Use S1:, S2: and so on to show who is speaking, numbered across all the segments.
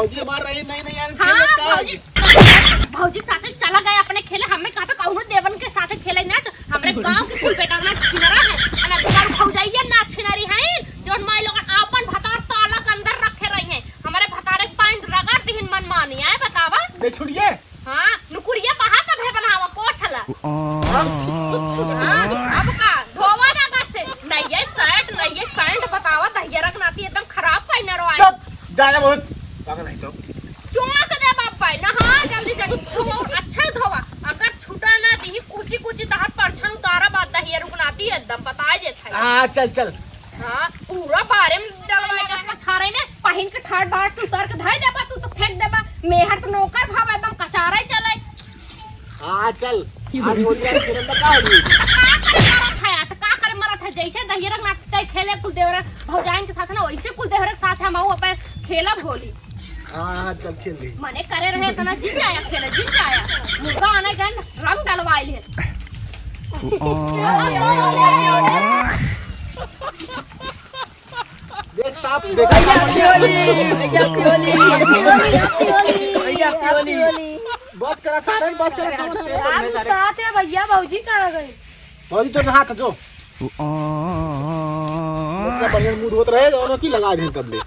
S1: भौजी मार रही नहीं नहीं यार।
S2: हाँ भौजी साथे चला गया अपने खेले हमें कहाँ पे कहूँ देवन के साथे खेले ना तो हमारे गांव के कुल बेटा ना छिनरा है ना दुकान भौजाइया ना छिनरी है जो माई लोग आपन भतार ताला के अंदर रखे रही हैं हमारे भतारे पाइन रगड़ दिहिन मन मानी है बतावा
S1: दे छुड़िए।
S2: हाँ नुकुरिया पहा का भे बनावा पोछला अब का धोवा ना का से नहीं ये शर्ट नहीं ये पैंट बतावा दहिया रखनाती एकदम खराब पहना रो आई
S1: चुप जाने बहुत पागल नहीं तो
S2: चुमा के दे बाप पाई ना हाँ जल्दी से धोवा अच्छा धोवा अगर छुटा ना दी कुची कुची तहर परछन उतारा बात दहिया रुकनाती एकदम बताए जे था
S1: हाँ चल चल।
S2: हाँ पूरा बारे में डलवा के पछारे ने पहिन के ठाड़ बाट से उतार के धाई देबा तू तो फेंक देबा मेहर तो नौकर भाव एकदम कचारा ही चले।
S1: हाँ चल आज बोल यार फिर हम का होगी
S2: का करे मरत है जैसे दहिया रखना खेले कुल देवरा भौजाइन के साथ ना वैसे कुल देवरा के साथ हम अपन खेला भोली।
S1: हाँ चल खेल ली
S2: मने करे रहे तना जीत आया खेले जीत आया मुर्गा आने गन रंग डलवाइल है।
S1: देख साफ देखा बस करा सारे बस करा
S2: साथ है भैया भौजी कहां गए
S1: भौजी तो नहा था जो मतलब बढ़िया मूड होत रहे दोनों की लगा दे तब ले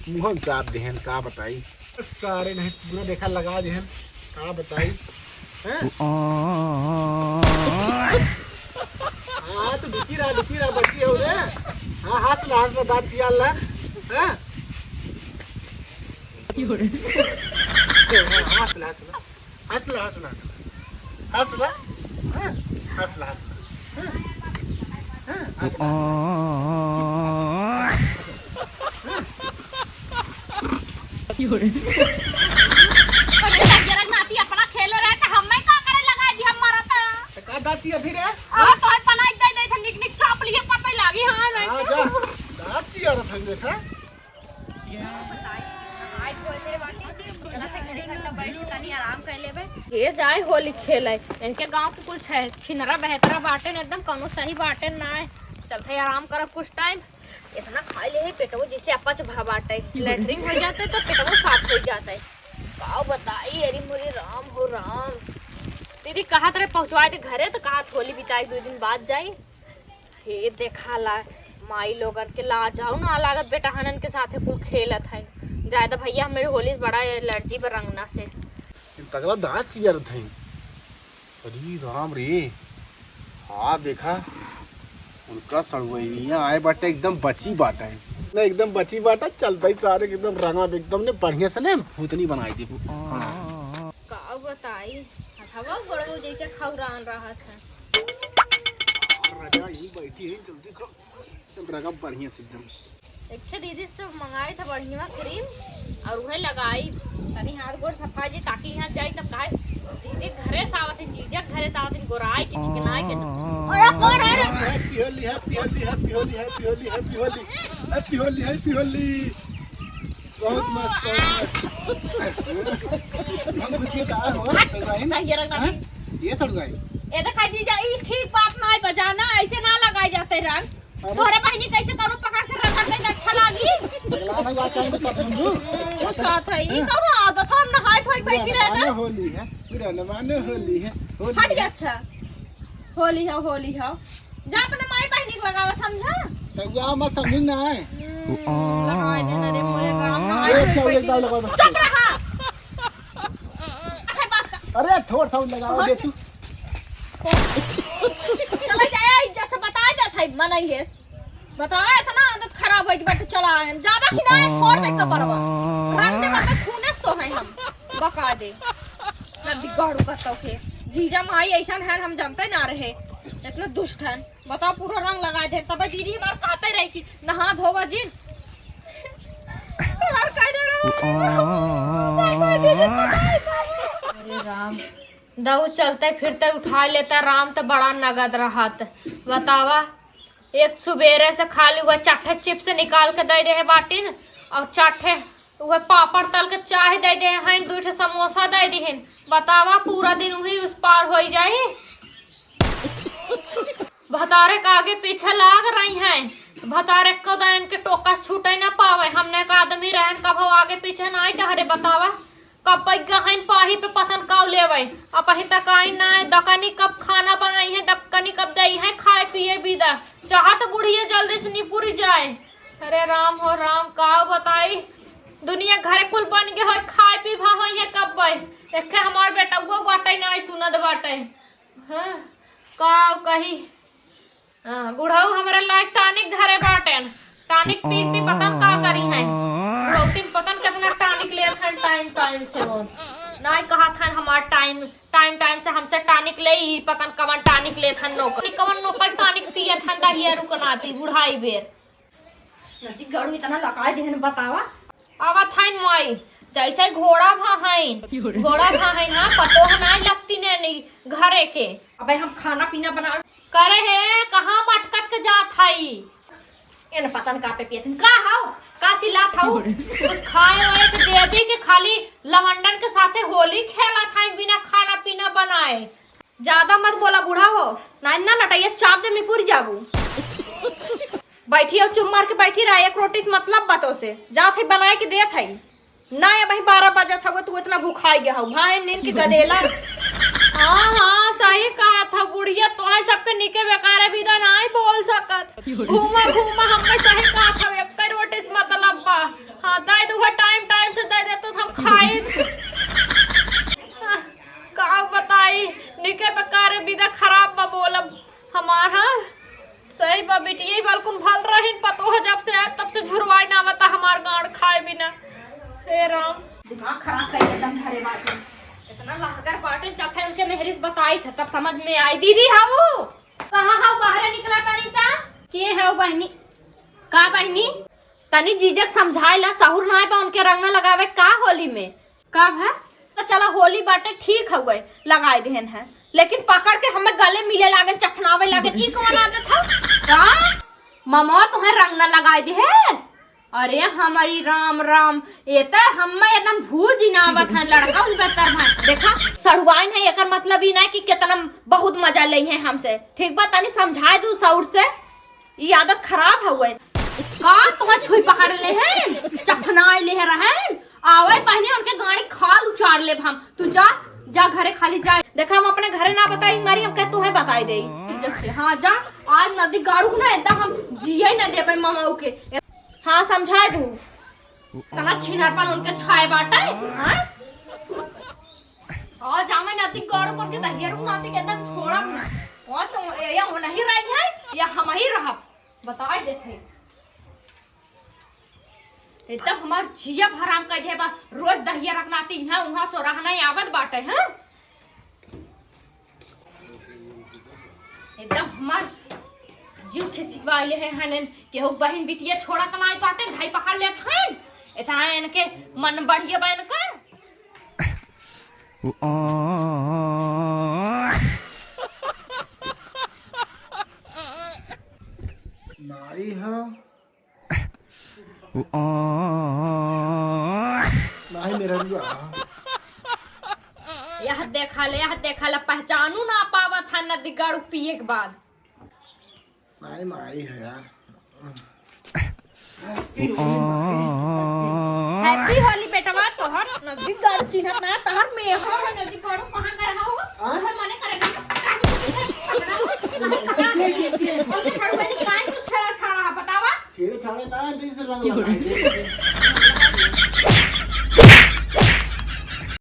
S1: मुंह चाप देहन का बताई सारे नहीं पूरा देखा लगा देहन का बताई हैं हाँ तो दुखी रहा बची है उरे हाँ हाथ ला दांत दिया ला हैं हंस ला
S2: अपना खेले रहे तो हमें का करे लगा दी हमारा था
S1: का दाती है फिर
S2: अब तो पलाई दे दे थे निक निक चाप लिए पता लागी हां नहीं
S1: जा दाती और फंग देखा
S2: ये जाए होली खेले इनके गांव के कुछ छिनरा बहतरा बाटे एकदम कोनो सही बाटे ना है चलते आराम करब कुछ टाइम इतना खा ले पेटवो जैसे अपच भा बाटे लैट्रिन हो जाते तो पेटवो साफ हो जाता है का बताई अरे मोरे राम हो राम दीदी कहा तरह पहुंचवा दे घरे तो कहा होली बिताई 2 दिन बाद जाई हे देखा ला माई लोगन के ला जाऊ ना लागत बेटा हनन के साथे कुल खेलत है ज्यादा भैया मेरे होली बड़ा एलर्जी पर रंगना से
S1: तगड़ा दांत चियर थे अरे राम रे हाँ देखा उनका सड़वैया आए बाटे एकदम बची बाटा है ना एकदम बची बाटा चलता ही सारे एकदम रंगा एकदम ने बढ़िया से ने भूतनी बनाई थी
S2: का बताई हवा बड़ो जैसे खौरान रहा था
S1: राजा यही बैठी है जल्दी करो एकदम रंगा बढ़िया से एकदम
S2: देखिए दीदी से मंगाए था बढ़िया क्रीम और वह लगाई तनी हाथ गोड़ सफा जी ताकि यहाँ जाए सब खाए दीदी घरे सावत है जीजा घरे सावत है गोराई के चिकनाई के और कौन है रे
S1: happy Holi happy Holi happy Holi happy Holi happy Holi happy Holi happy Holi बहुत मस्त हम कुछ ये कहा हो
S2: ये रंग
S1: ये सब गए
S2: ये देखा जीजा ई ठीक बात ना है बजाना ऐसे ना लगाए जाते रंग तोरे बहनी कैसे करूं पकड़ के रगड़ दे अच्छा लागी
S1: लाना जा चाहिए सब समझो
S2: साथ है ई कौन आदत हम नहाए धोए बैठी रहे ना
S1: होली है पूरा नवाने होली है होली
S2: हट गया अच्छा होली है जा अपने माई बहनी को लगावा समझा
S1: तो जा मत समझ ना है
S2: लगाए दे रे मोरे काम ना
S1: एक चौक एक लगा
S2: चुप रहा अरे बस
S1: अरे थोड़ा थोड़ा लगाओ दे तू
S2: चला जाए जैसे बताया जाता है मनाई है बताया था ना आदत खराब है कि बट चला है जाबा कि ना छोड़ दे के परवा रंग दे बाबा खूनेस तो है हम बका दे ना बिगाड़ू का तो के जीजा माई ऐसा है हम जानते ना रहे इतना दुष्ट है बताओ पूरा रंग लगा दे तब दीदी हमार कहते रहे कि नहा धोवा जी यार कह दे अरे राम दाऊ चलते फिरते उठा लेता राम तो बड़ा नगद रहत बतावा एक सुबेरे से खाली हुआ चाटे चिप्स निकाल के दे दे है बाटिन और चाटे वह पापड़ तल के चाय दे दे हैं 2 समोसा दे दिहन बतावा पूरा दिन वही उस पार हो जाए भतारे के आगे पीछे लाग रही हैं भतारे को दैन के टोकस छूटे ना पावे हमने का आदमी रह आगे पीछे ना टहरे बतावा कब गहन पाही पे पतन काव लेवे अब पही तक आई ना दकनी कब खाना बनाई है दकनी कब दई है खाए पिए बीदा चाहत बुढ़िया जल्दी से निपुर जाए। अरे राम हो राम काव बताई दुनिया घरे कुल बन गए हो खाए पी भा हो है कब भाई देखे हमार बेटा वो बाटे ना सुनत बाटे हाँ काव कही बुढ़ाऊ हमारे लायक टानिक धरे बाटेन टानिक पी पी पतन का करी है प्रोटीन पतन कितना टानिक ले टाइम टाइम से वो नहीं कहा था हमार टाइम टाइम टाइम से हमसे टानिक ले ही पतन कवन टानिक ले थन नो कवन नो पर टानिक पिए ठंडा ही रुकनाती बुढ़ाई बेर नदी गड़ू इतना लगाए देहन बतावा आवा थाइन माई जैसे घोड़ा भाहाइन ना पतो नहीं लगती नहीं घरे के अबे हम खाना पीना बना करे है कहाँ मटकत के जात हई इन पतन का पे पियथन का हाउ का चिल्लात हाउ कुछ खाए वाए के देवी के खाली लवंडन के साथे होली खेला था बिना खाना पीना बनाए ज्यादा मत बोला बूढ़ा हो ना ना नटाइए चाप दे मैं पूरी जाबू बैठी और चुप मार के बैठी रहा एक रोटी से मतलब बातों से जा थे बनाए के दे थई ना ये भाई 12 बजे था तू इतना भूखाई गया हो भाई नींद की गदेला हाँ सही कहा था बुढ़िया तो है सबके निके बेकार बिदा नहीं बोल सकत घूमा हमने सही कहा था एक रोटी से मतलब बा हाँ दे दो टाइम टाइम से दे दे तो हम खाए का बताई निके बेकार बिदा खराब बा बोलब हमारा सही बा बेटी यही बलकुन भल रही पतो हो जब से आए तब से झुरवाई ना बता हमार गाड़ खाए बिना हे राम दिमाग खराब कर एकदम धरे बाटे इतना लहगर बाटे जब थे उनके मेहरिस बताई था तब समझ में आई दीदी हाउ कहां हाउ बाहर निकला तनी ता के है बहनी का बहनी तनी जीजक समझाइला सहुर ना है उनके रंग लगावे का होली में का है तो चला होली बाटे ठीक हो गए लगाए देहन है लेकिन पकड़ के हमें गले मिले लागन चखनावे लागन ई कौन आदत था का ममो तुम्हें रंग न लगाए दे है अरे हमारी राम राम ये तो हम एकदम भूज ही ना बता लड़का उस बेहतर भाई देखा सड़ुआइन है एकर मतलब ही ना कि कितना बहुत मजा ले है हमसे ठीक बात नहीं समझाए दू सौर से ये आदत खराब हो गई का तुम्हें छुई पकड़ ले हैं चफनाए ले रहन आवे पहले उनके गाड़ी खाल उचार ले हम तू जा जा घरे खाली जा देखा हम अपने घरे ना बताई मारी हम कह तुम्हें बताई दे जैसे हाँ जा आज नदी गाड़ू ना एकदम हम जिया ही ना दे पाए मामा के हाँ समझाए दू तना छिनरपन उनके छाए बाटा हां और जामे नदी गाड़ू करके दहियर नाती के एकदम छोड़ब ना और तो ये हो नहीं रही है या हम ही रहब बताई देथे एकदम हमार जिया भराम कह दे बा रोज दहिया रखनाती है वहां सो रहना आवत बाटे हैं एकदम हमार जीव खिसवाले है हनन केहू बहन बिटिया छोड़ा तनाई बाटे भाई पकड़ लेत हन एता इनके मन बढ़िया बन कर
S1: नाई है नहीं मेरा
S2: यह देखा ले पहचानू ना पावा था नदी गाड़ू पिए के बाद
S1: नहीं माई है यार
S2: हैप्पी होली बेटवा तोहर नदी गाड़ू चिन्हत ना तोहर में हो नदी गाड़ू कहां कर रहा हो तोहर मने करेगा छेड़े छाड़ा बतावा
S1: छेड़े छाड़े ना जैसे रंग लगाए